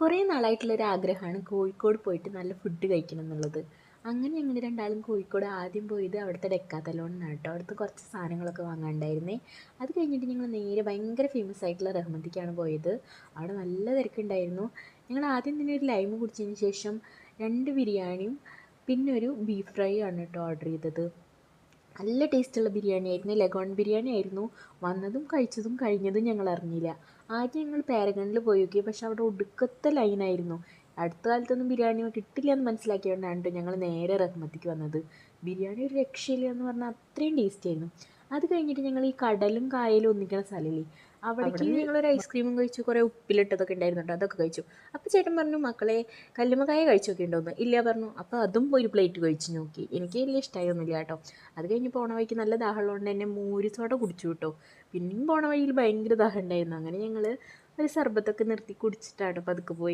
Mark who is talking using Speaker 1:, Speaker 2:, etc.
Speaker 1: കുറേ നാളായിട്ടുള്ളൊരു ആഗ്രഹമാണ് കോഴിക്കോട് പോയിട്ട് നല്ല ഫുഡ് കഴിക്കണം എന്നുള്ളത്. അങ്ങനെ ഞങ്ങൾ രണ്ടാളും കോഴിക്കോട് ആദ്യം പോയത് അവിടുത്തെ ഡെക്കാത്തലോണിനാണ് കേട്ടോ. അവിടുത്തെ കുറച്ച് സാധനങ്ങളൊക്കെ വാങ്ങാനുണ്ടായിരുന്നേ. അത് കഴിഞ്ഞിട്ട് ഞങ്ങൾ നേരെ ഭയങ്കര ഫേമസ് ആയിട്ടുള്ള റഹ്മത്തിക്കാണ് പോയത്. അവിടെ നല്ല തിരക്കുണ്ടായിരുന്നു. ഞങ്ങൾ ആദ്യം തന്നെ ഒരു ലൈം കുടിച്ചതിന് ശേഷം 2 ബിരിയാണിയും പിന്നെ ഒരു ബീഫ് ഫ്രൈ ആണ് കേട്ടോ ഓർഡർ ചെയ്തത്. നല്ല ടേസ്റ്റുള്ള ബിരിയാണി ആയിരുന്നു. ലഗോൺ ബിരിയാണി ആയിരുന്നു. വന്നതും കഴിച്ചതും കഴിഞ്ഞതും ഞങ്ങൾ അറിഞ്ഞില്ല. ആദ്യം ഞങ്ങൾ പാരഗണിൽ പോയി നോക്കി, പക്ഷെ അവിടെ ഒടുക്കത്തെ ലൈനായിരുന്നു. അടുത്ത കാലത്തൊന്നും ബിരിയാണി കിട്ടില്ല എന്ന് മനസ്സിലാക്കിയോണ്ടാണ് ഞങ്ങൾ നേരെ റഹ്മത്തിക്ക് വന്നത്. ബിരിയാണി ഒരു രക്ഷയില്ല എന്ന് പറഞ്ഞാൽ അത്രയും ടേസ്റ്റ് ആയിരുന്നു. അത് കഴിഞ്ഞിട്ട് ഞങ്ങൾ ഈ കടലും കായലും ഒന്നിക്കുന്ന സ്ഥലമില്ലേ, അവിടേക്ക് ഞങ്ങളൊരു ഐസ്ക്രീമും കഴിച്ചു. കുറേ ഉപ്പിലിട്ടതൊക്കെ ഉണ്ടായിരുന്നു കേട്ടോ, അതൊക്കെ കഴിച്ചു. അപ്പോൾ ചേട്ടൻ പറഞ്ഞു, മക്കളെ കല്ലുമ്മക്കായ കഴിച്ചൊക്കെ ഉണ്ടോയെന്ന്. ഇല്ല പറഞ്ഞു. അപ്പോൾ അതും ഒരു പ്ലേറ്റ് കഴിച്ച് നോക്കി. എനിക്ക് വലിയ ഇഷ്ടമായൊന്നുമില്ല കേട്ടോ. അത് കഴിഞ്ഞ് പോണ വഴിക്ക് നല്ല ദാഹമുള്ളതുകൊണ്ട് തന്നെ മോര് സോഡ കുടിച്ചു കേട്ടോ. പിന്നെയും പോണ വഴിയിൽ ഭയങ്കര ദാഹം ഉണ്ടായിരുന്നു. അങ്ങനെ ഞങ്ങൾ ഒരു സർബത്തൊക്കെ നിർത്തി കുടിച്ചിട്ടാണ് പതുക്കെ പോയി.